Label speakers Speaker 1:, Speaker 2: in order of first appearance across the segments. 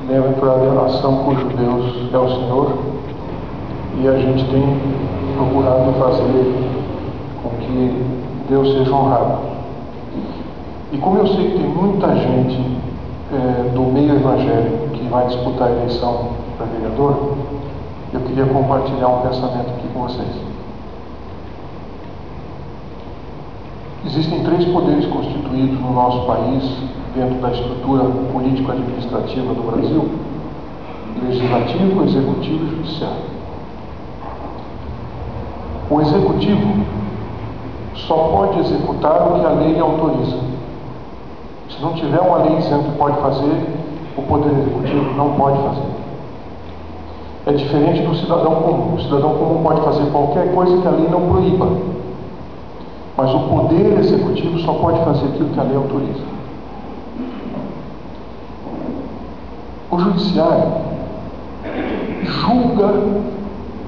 Speaker 1: leva para a ação cujo Deus é o Senhor, e a gente tem procurado fazer com que Deus seja honrado. E como eu sei que tem muita gente do meio evangélico que vai disputar a eleição para vereador, eu queria compartilhar um pensamento aqui com vocês. Existem 3 poderes constituídos no nosso país, dentro da estrutura político-administrativa do Brasil: legislativo, executivo e judiciário. O executivo só pode executar o que a lei autoriza. Se não tiver uma lei dizendo que pode fazer, o poder executivo não pode fazer. É diferente do cidadão comum. O cidadão comum pode fazer qualquer coisa que a lei não proíba, mas o poder executivo só pode fazer aquilo que a lei autoriza. O judiciário julga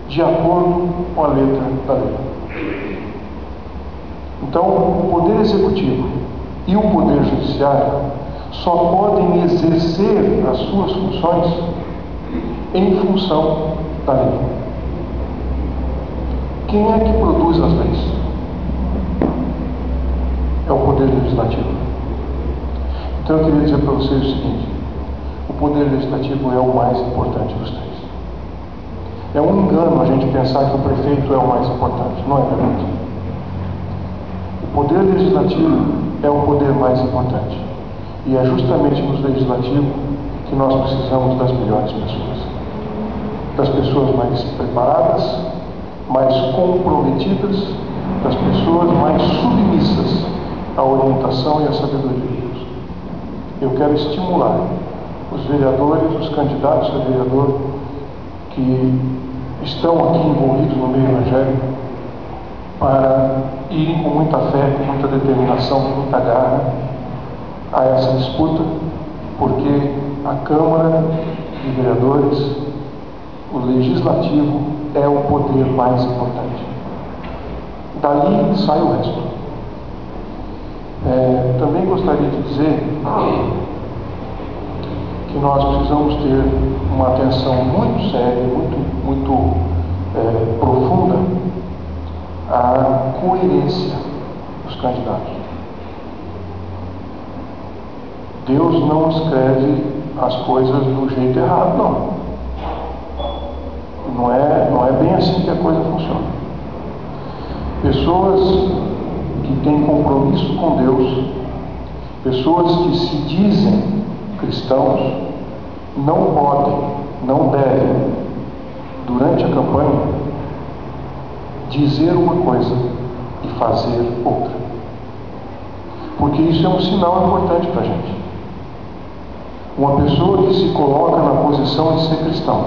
Speaker 1: de acordo com a letra da lei. Então, o poder executivo e o poder judiciário só podem exercer as suas funções em função da lei. Quem é que produz as leis? É o poder legislativo. Então eu queria dizer para vocês o seguinte: o poder legislativo é o mais importante dos 3. É um engano a gente pensar que o prefeito é o mais importante. Não é verdade. O poder legislativo é o poder mais importante. E é justamente no legislativo que nós precisamos das melhores pessoas. Das pessoas mais preparadas, mais comprometidas, das pessoas mais submissas à orientação e à sabedoria de Deus. Eu quero estimular os vereadores, os candidatos a vereador que estão aqui envolvidos no meio evangélico para irem com muita fé, com muita determinação, com muita garra a essa disputa, porque a Câmara de Vereadores, o Legislativo, é o poder mais importante. Dali sai o resto. Também gostaria de dizer que nós precisamos ter uma atenção muito séria, muito profunda à coerência dos candidatos. Deus não escreve as coisas do jeito errado, não. Não é bem assim que a coisa funciona. Pessoas que têm compromisso com Deus, pessoas que se dizem cristãos, não podem, não devem, durante a campanha, dizer uma coisa e fazer outra. Porque isso é um sinal importante para a gente. Uma pessoa que se coloca na posição de ser cristão,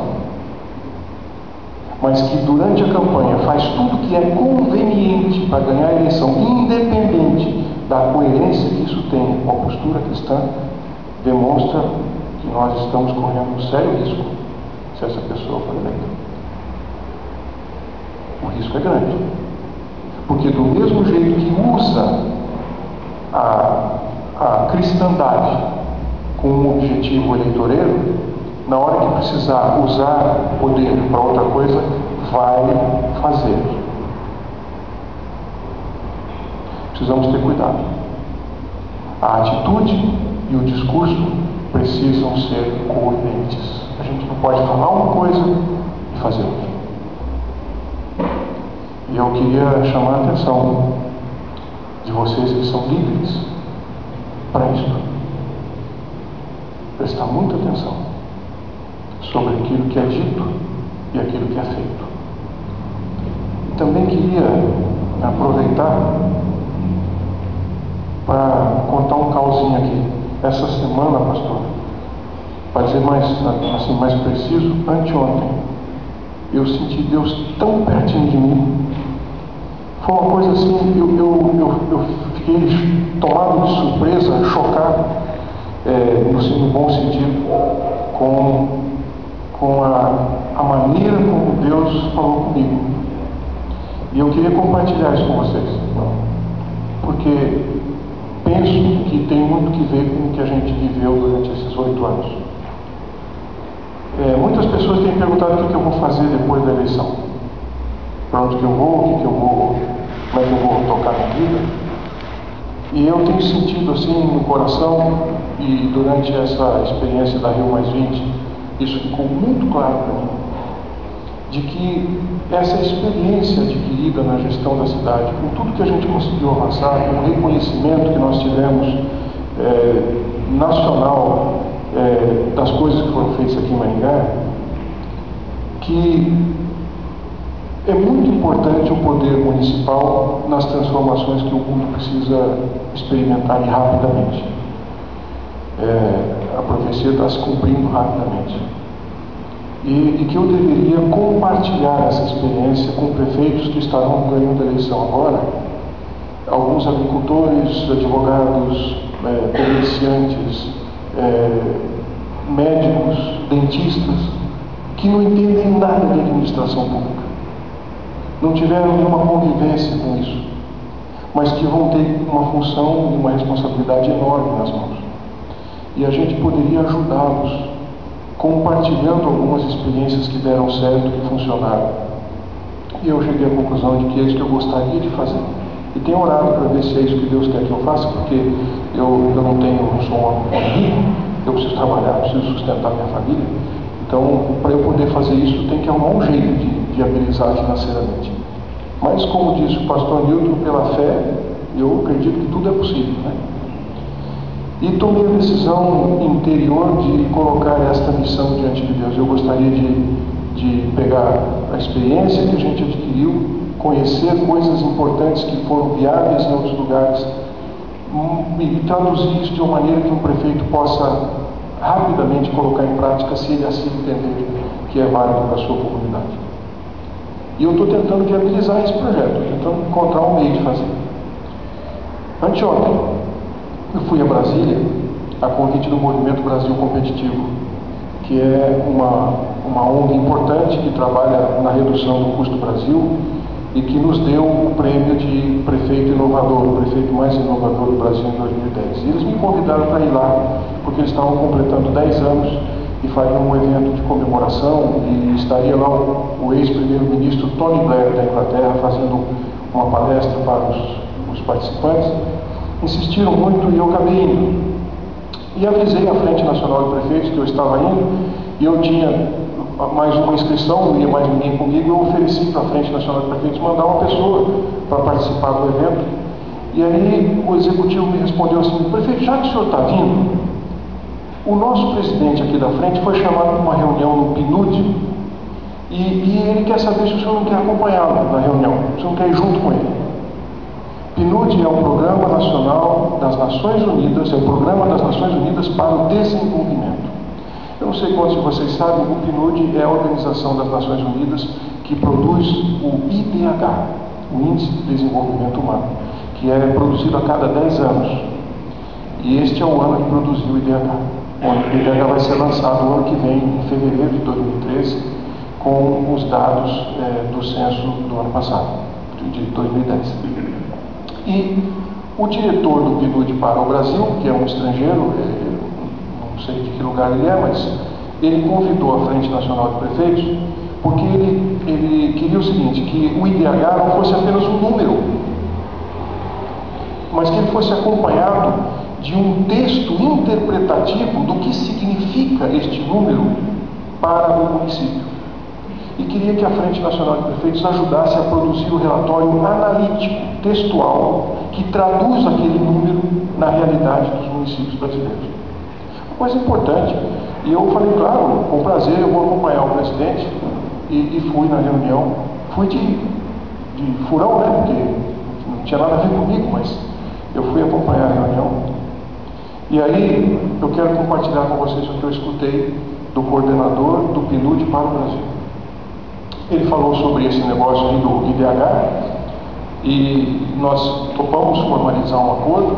Speaker 1: mas que durante a campanha faz tudo que é conveniente para ganhar a eleição, independente da coerência que isso tem com a postura cristã, demonstra que nós estamos correndo um sério risco se essa pessoa for eleita. O risco é grande. Porque do mesmo jeito que usa a cristandade com um objetivo eleitoreiro, na hora que precisar usar o poder para outra coisa, vai fazer. Precisamos ter cuidado. A atitude e o discurso precisam ser coerentes. A gente não pode falar uma coisa e fazer outra. E eu queria chamar a atenção de vocês que são líderes para isso. Prestar muita atenção sobre aquilo que é dito e aquilo que é feito. Também queria aproveitar para contar um causinho aqui. Essa semana, pastor, para ser mais preciso, anteontem, eu senti Deus tão pertinho de mim. Foi uma coisa assim, eu fiquei tomado de surpresa, chocado, no bom sentido, com a maneira como Deus falou comigo. E eu queria compartilhar isso com vocês, porque penso que tem muito que ver com o que a gente viveu durante esses 8 anos. Muitas pessoas têm perguntado o que eu vou fazer depois da eleição. Para onde que eu vou, como é que eu vou tocar na vida. E eu tenho sentido assim no coração, e durante essa experiência da Rio+20, isso ficou muito claro para mim, de que essa experiência adquirida na gestão da cidade, com tudo que a gente conseguiu avançar, com o reconhecimento que nós tivemos nacional das coisas que foram feitas aqui em Maringá, que é muito importante o poder municipal nas transformações que o mundo precisa experimentar e rapidamente. A profecia está se cumprindo rapidamente. E que eu deveria compartilhar essa experiência com prefeitos que estarão ganhando a eleição agora, alguns agricultores, advogados, comerciantes, médicos, dentistas, que não entendem nada de administração pública, não tiveram nenhuma convivência com isso, mas que vão ter uma função e uma responsabilidade enorme nas mãos. E a gente poderia ajudá-los, compartilhando algumas experiências que deram certo, que funcionaram. E eu cheguei à conclusão de que é isso que eu gostaria de fazer. E tenho orado para ver se é isso que Deus quer que eu faça, porque eu não sou um homem rico, eu preciso trabalhar, preciso sustentar minha família. Então, para eu poder fazer isso, tem que arrumar um jeito de viabilizar financeiramente. Mas, como disse o pastor Newton, pela fé, eu acredito que tudo é possível, né? E tomei a decisão interior de colocar esta missão diante de Deus. Eu gostaria de pegar a experiência que a gente adquiriu, conhecer coisas importantes que foram viáveis em outros lugares e traduzir isso de uma maneira que um prefeito possa rapidamente colocar em prática, se ele assim entender que é válido para a sua comunidade. E eu estou tentando viabilizar esse projeto, tentando encontrar um meio de fazer. Anteontem, eu fui a Brasília, a convite do Movimento Brasil Competitivo, que é uma ONG importante que trabalha na redução do custo do Brasil e que nos deu o prêmio de prefeito inovador, o prefeito mais inovador do Brasil em 2010. E eles me convidaram para ir lá, porque eles estavam completando 10 anos e fariam um evento de comemoração, e estaria lá o ex-primeiro-ministro Tony Blair da Inglaterra fazendo uma palestra para os participantes. Insistiram muito e eu acabei indo. E avisei a Frente Nacional de Prefeitos que eu estava indo, e eu tinha mais uma inscrição, não ia mais ninguém comigo. Eu ofereci para a Frente Nacional de Prefeitos mandar uma pessoa para participar do evento. E aí o executivo me respondeu assim: prefeito, já que o senhor está vindo, o nosso presidente aqui da frente foi chamado para uma reunião no PNUD e ele quer saber se o senhor não quer acompanhá-lo na reunião, se o senhor não quer ir junto com ele. PNUD é um programa nacional das Nações Unidas, é o Programa das Nações Unidas para o Desenvolvimento. Eu não sei quantos de vocês sabem, o PNUD é a Organização das Nações Unidas que produz o IDH, o Índice de Desenvolvimento Humano, que é produzido a cada 10 anos. E este é o ano que produziu o IDH. O IDH vai ser lançado no ano que vem, em fevereiro de 2013, com os dados do censo do ano passado, de 2010. E o diretor do PNUD para o Brasil, que é um estrangeiro, não sei de que lugar ele é, mas ele convidou a Frente Nacional de Prefeitos porque ele queria o seguinte, que o IDH não fosse apenas um número, mas que ele fosse acompanhado de um texto interpretativo do que significa este número para o município. E queria que a Frente Nacional de Prefeitos ajudasse a produzir o relatório analítico, textual, que traduz aquele número na realidade dos municípios brasileiros. Uma coisa importante. E eu falei, claro, com prazer, eu vou acompanhar o presidente, e fui na reunião. Fui de furão, né? Porque não tinha nada a ver comigo, mas eu fui acompanhar a reunião. E aí, eu quero compartilhar com vocês o que eu escutei do coordenador do PNUD para o Brasil. Ele falou sobre esse negócio aí do IDH, e nós topamos formalizar um acordo,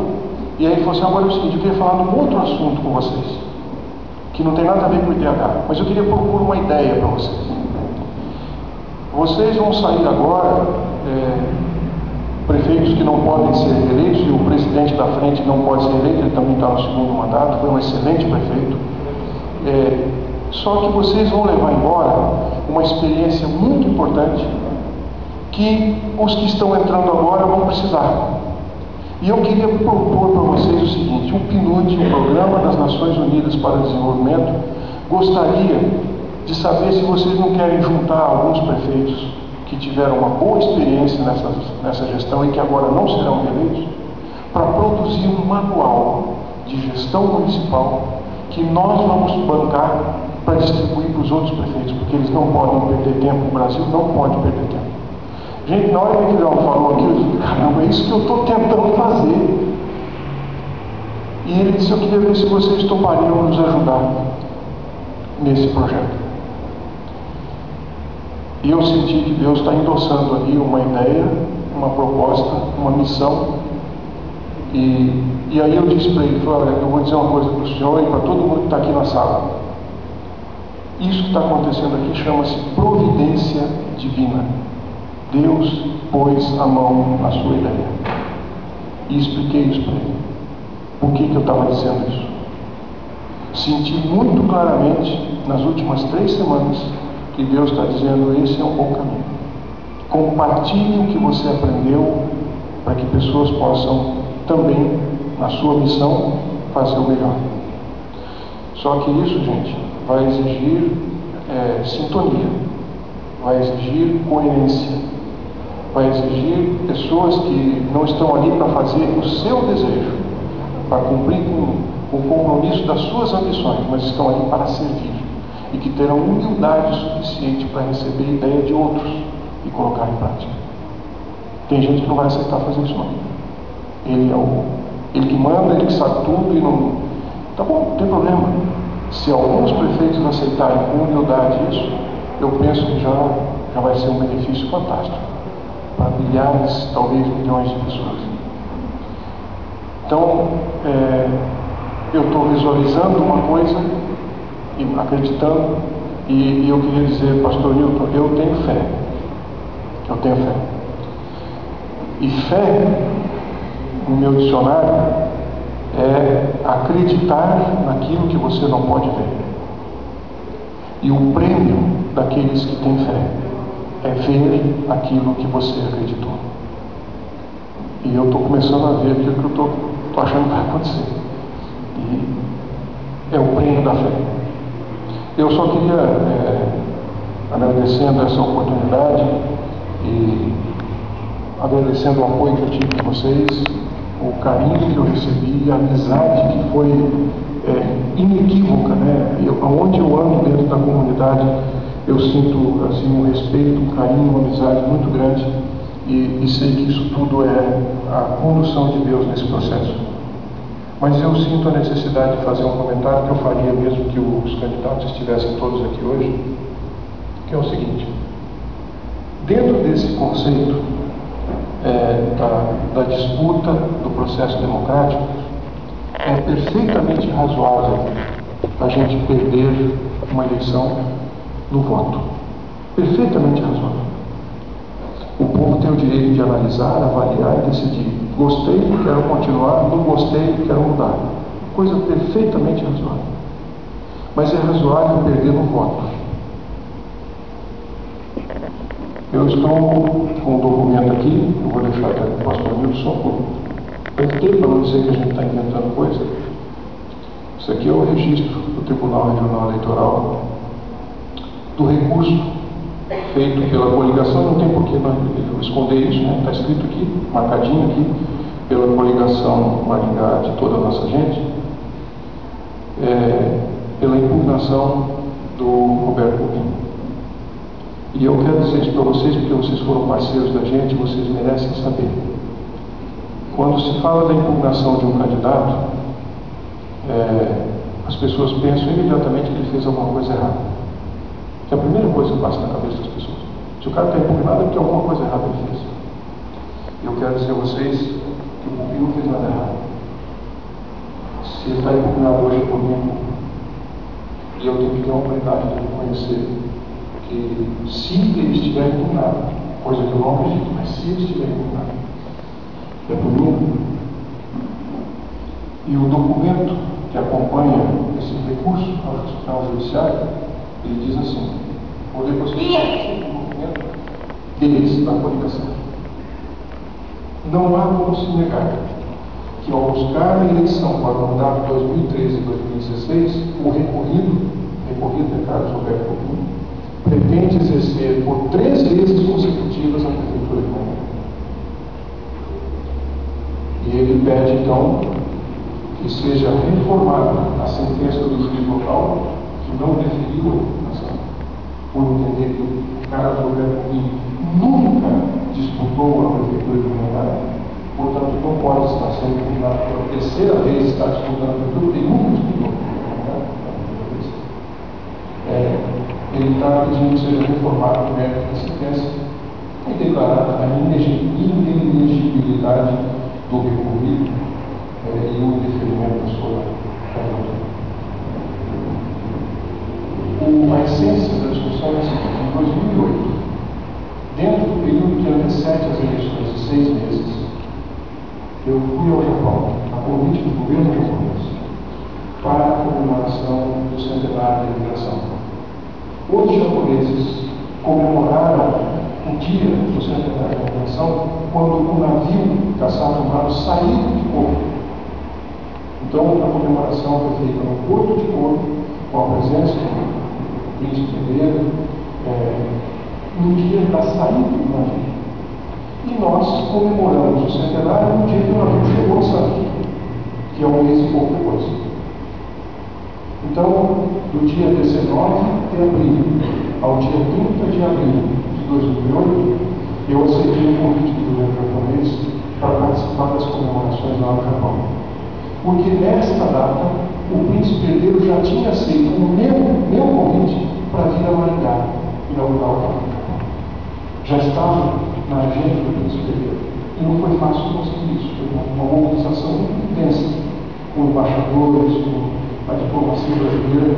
Speaker 1: e aí ele falou assim: agora é o seguinte, eu queria falar de um outro assunto com vocês, que não tem nada a ver com o IDH, mas eu queria propor uma ideia para vocês. Vocês vão sair agora, prefeitos que não podem ser eleitos, e o presidente da frente não pode ser eleito, ele também está no segundo mandato, foi um excelente prefeito. Só que vocês vão levar embora uma experiência muito importante que os que estão entrando agora vão precisar. E eu queria propor para vocês o seguinte: o PNUD, o Programa das Nações Unidas para o Desenvolvimento, gostaria de saber se vocês não querem juntar alguns prefeitos que tiveram uma boa experiência nessa gestão e que agora não serão reeleitos, para produzir um manual de gestão municipal que nós vamos bancar para distribuir para os outros prefeitos, porque eles não podem perder tempo, o Brasil não pode perder tempo. Gente, na hora que o Guilherme falou aqui, eu disse: caramba, é isso que eu estou tentando fazer. E ele disse: eu queria ver se vocês topariam nos ajudar nesse projeto. E eu senti que Deus está endossando ali uma ideia, uma proposta, uma missão. E aí eu disse para ele: olha, eu vou dizer uma coisa para o senhor e para todo mundo que está aqui na sala. Isso que está acontecendo aqui chama-se providência divina. Deus pôs a mão na sua ideia. E expliquei isso para ele. Por que eu estava dizendo isso? Senti muito claramente nas últimas 3 semanas que Deus está dizendo: esse é um bom caminho. Compartilhe o que você aprendeu para que pessoas possam também, na sua missão, fazer o melhor. Só que isso, gente, vai exigir sintonia, vai exigir coerência, vai exigir pessoas que não estão ali para fazer o seu desejo, para cumprir com o compromisso das suas ambições, mas estão ali para servir e que terão humildade suficiente para receber a ideia de outros e colocar em prática. Tem gente que não vai aceitar fazer isso não. Ele que manda, ele que sabe tudo e não... Tá bom, não tem problema. Se alguns prefeitos aceitarem com humildade isso, eu penso que já vai ser um benefício fantástico para milhares, talvez milhões de pessoas. Então, eu estou visualizando uma coisa e acreditando, e eu queria dizer, pastor Newton, eu tenho fé. Eu tenho fé. E fé, no meu dicionário, é acreditar naquilo que você não pode ver. E o prêmio daqueles que têm fé é ver aquilo que você acreditou. E eu estou começando a ver aquilo que eu estou achando que vai acontecer. E é o prêmio da fé. Eu só queria, agradecendo essa oportunidade e agradecendo o apoio que eu tive de vocês, o carinho que eu recebi, a amizade que foi inequívoca, né? Onde eu ando dentro da comunidade, eu sinto assim, um respeito, um carinho, uma amizade muito grande e sei que isso tudo é a condução de Deus nesse processo. Mas eu sinto a necessidade de fazer um comentário que eu faria mesmo que os candidatos estivessem todos aqui hoje, que é o seguinte: dentro desse conceito da disputa do processo democrático, é perfeitamente razoável a gente perder uma eleição no voto. Perfeitamente razoável. O povo tem o direito de analisar, avaliar e decidir: gostei, quero continuar; não gostei, quero mudar. Coisa perfeitamente razoável. Mas é razoável perder no voto. Eu estou com um documento aqui, eu vou deixar até o pastor Nilson, para não dizer que a gente está inventando coisa. Isso aqui é o registro do Tribunal Regional Eleitoral do recurso feito pela coligação. Não tem por que eu esconder isso, né? Está escrito aqui, marcadinho aqui, pela coligação Maringá de toda a nossa gente, pela impugnação do Roberto Coutinho. E eu quero dizer isso para vocês, porque vocês foram parceiros da gente, vocês merecem saber. Quando se fala da impugnação de um candidato, as pessoas pensam imediatamente que ele fez alguma coisa errada. Que é a primeira coisa que passa na cabeça das pessoas. Se o cara está impugnado é porque alguma coisa errada ele fez. Eu quero dizer a vocês que o Coutinho não fez nada errado. Se ele está impugnado hoje por mim, e eu tenho que ter a oportunidade de reconhecer que, se ele estiver impugnado, coisa que eu não acredito, mas se ele estiver impugnado, é por mim. E o documento que que acompanha esse recurso ao judiciário, ele diz assim, vou ler para vocês o documento deles, da coligação. Não há como se negar que, ao buscar a eleição para o mandato 2013 e 2016, o recorrido é Carlos Roberto Coutinho, pretende exercer por 3 vezes consecutivas a Prefeitura de Maringá. E ele pede, então, que seja reformada a sentença do juiz local, que não deferiu a acusação, por entender que o Carlos Roberto Coutinho nunca disputou a Prefeitura de Maringá, portanto, não pode estar sendo condenado pela 3ª vez, está disputando a Prefeitura, porque ele nunca disputou a Maringá. Ele está pedindo que seja reformado o mérito da sentença e declarada a inelegibilidade do recorrido e o indeferimento da sua candidatura. A essência da discussão é a seguinte: em 2008, dentro do período que antecede as eleições de 6 meses, eu fui ao Japão, a convite do governo japonês, para a comemoração do centenário da imigração. Os japoneses comemoraram o dia do centenário da imigração quando o navio caçado-humano saiu de Porto. Então, a comemoração foi feita no Porto de Porto, com a presença do príncipe herdeiro, no dia da saída do navio. E nós comemoramos o centenário no dia que o navio chegou a Santos, que é um mês e pouco depois. Então, do dia 19 de abril ao dia 30 de abril de 2008, eu aceitei o convite do governo japonês para participar das comemorações lá no Japão. Porque nesta data, o príncipe herdeiro já tinha aceito o meu convite para vir a Maringá inaugurar o Japão. Já estava na agenda do príncipe herdeiro. E não foi fácil conseguir isso. Foi uma mobilização muito intensa, com embaixadores, com a diplomacia brasileira,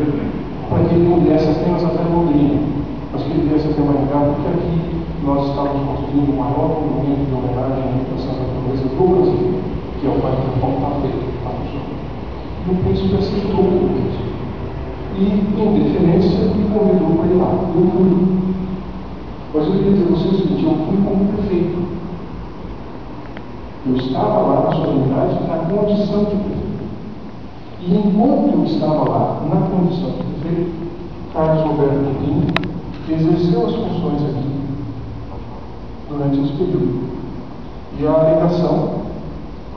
Speaker 1: para que ele não viesse apenas até Londrina, mas que ele viesse até Maringá, porque aqui nós estávamos construindo o maior monumento de homenagem à imigração japonesa do Brasil, que é o Parque do Japão, está feito, está funcionando. E o príncipe aceitou o convite. E, em deferência, me convidou para ir lá. Eu fui. Mas eu queria dizer a vocês o seguinte: eu fui como prefeito. Eu estava lá na solenidade na condição de prefeito. E enquanto eu estava lá, na condição de prefeito, Carlos Roberto Coutinho exerceu as funções aqui durante esse período. E a alegação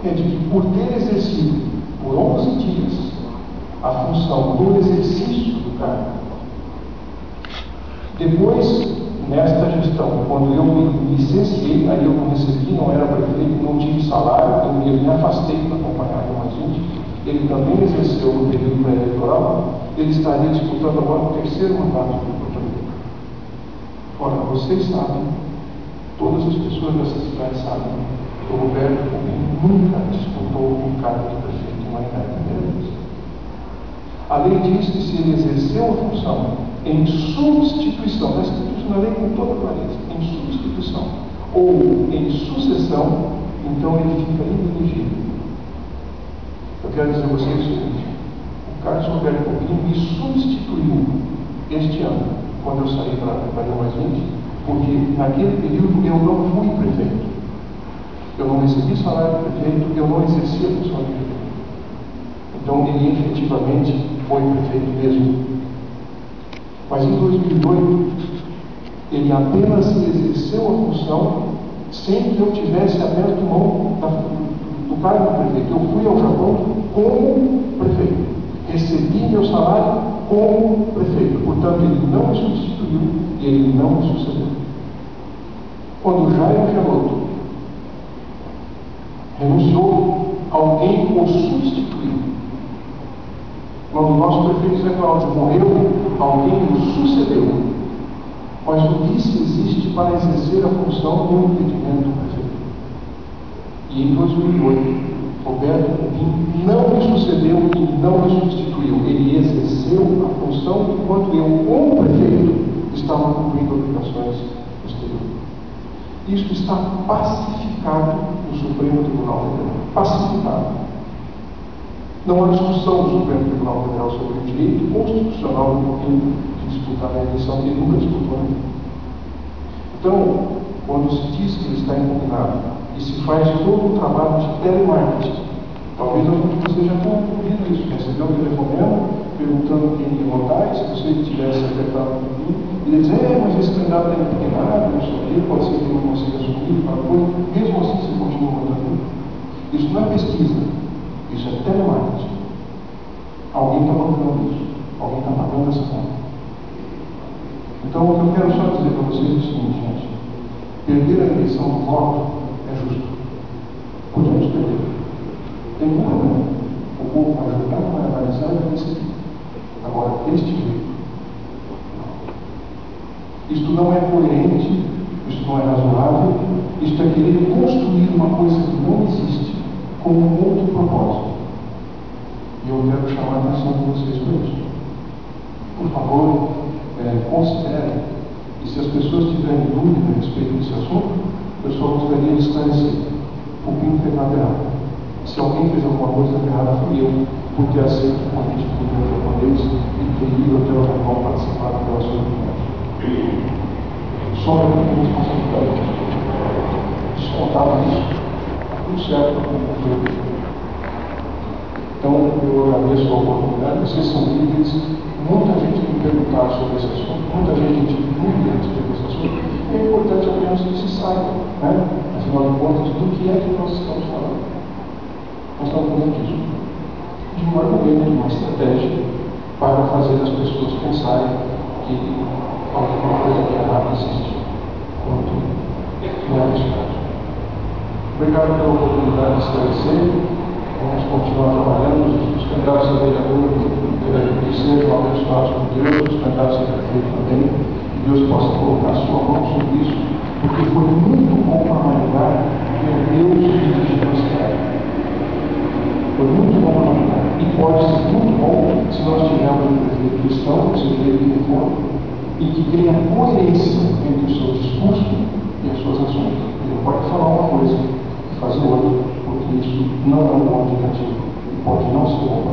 Speaker 1: é de que, por ter exercido por 11 dias a função do exercício do cargo, depois, nesta gestão, quando eu me licenciei, aí eu não recebi, não era prefeito, não tive salário, eu me afastei para acompanhar o mais índio. Ele também exerceu no período pré-eleitoral, ele estaria disputando agora o 3º mandato do prefeito. Ora, vocês sabem, todas as pessoas dessa cidade sabem, que o Roberto nunca disputou um cargo de prefeito em Maringá, primeira vez. A lei diz que se ele exerceu a função em substituição, está escrito isso na lei com toda clareza, em substituição ou em sucessão, então ele fica inelegível. Eu quero dizer a vocês o seguinte: o Carlos Roberto Coutinho me substituiu este ano, quando eu saí para a mais 20, porque naquele período eu não fui prefeito. Eu não recebi salário de prefeito, eu não exerci a função de prefeito. Então ele efetivamente foi prefeito mesmo. Mas em 2008, ele apenas exerceu a função sem que eu tivesse aberto mão do cargo de prefeito. Eu fui ao Japão como prefeito. Recebi meu salário como prefeito. Portanto, ele não me substituiu e ele não me sucedeu. Quando o Jair Gelotto renunciou, alguém o substituiu. Quando o nosso prefeito Zé Cláudio morreu, alguém o sucedeu. Mas o vice existe para exercer a função do impedimento do prefeito. E em 2008, Roberto Coutinho não me sucedeu e não me substituiu. Ele exerceu a função enquanto eu, como prefeito, estava cumprindo obrigações do exterior. Isso está pacificado no Supremo Tribunal Federal. Pacificado. Não há discussão do Supremo Tribunal Federal sobre o direito constitucional de disputar a eleição, que ele nunca disputou ainda. Então, quando se diz que ele está impugnado e se faz todo o trabalho de telemarketing, talvez alguns de vocês já tenham ouvido isso, recebeu um telefonema perguntando quem ia votar, e se você tivesse apertado por mim, ele diz, mas esse candidato está impugnado, não sei o quê, pode ser que não consiga assumir, mesmo assim você continua votando. Isso não é pesquisa, isso é telemarketing. Alguém está bancando isso, alguém está pagando essa conta. Então, o que eu quero só dizer para vocês é o seguinte, gente: perder a eleição do voto é justo. Podemos perder. Tem um problema. O povo vai julgar, vai analisar e vai decidir. Agora, deste jeito, não. Isto não é coerente, isto não é razoável, isto é querer construir uma coisa que não existe com um outro propósito. E eu quero chamar a atenção de vocês para isso. Por favor, considerem, e se as pessoas tiverem dúvida a respeito desse assunto, eu só gostaria de esclarecer. O Pinto fez nada errado. Se alguém fez alguma coisa errada, fui eu, porque aceito o convite do governo japonês e ter ido até o Japão participar do relacionamento. Só eu tenho responsabilidade. Descontava isso, tudo certo com o governo. Então, eu agradeço a oportunidade, vocês são líderes, muita gente me perguntar sobre esse assunto, muita gente tem dúvida a respeito desse assunto, e é importante apenas que se saiba, né? Afinal de contas, do que é que nós estamos falando. Nós estamos falando disso, de um argumento, de uma estratégia, para fazer as pessoas pensarem que alguma coisa de errado existe, quanto não é verdade. Obrigado pela oportunidade de esclarecer. Vamos continuar trabalhando. Os candidatos a vereador que sejam abençoados por Deus, os candidatos a prefeito também, que Deus possa colocar sua mão sobre isso, porque foi muito bom para a humanidade ver Deus dirigir a cidade. Foi muito bom para a humanidade. E pode ser muito bom se nós tivermos um prefeito cristão, seja ele que for, e que tenha coerência entre o seu discurso e as suas ações. Ele pode falar uma coisa e fazer outra, porque isso não é um bom indicativo e pode não ser bom.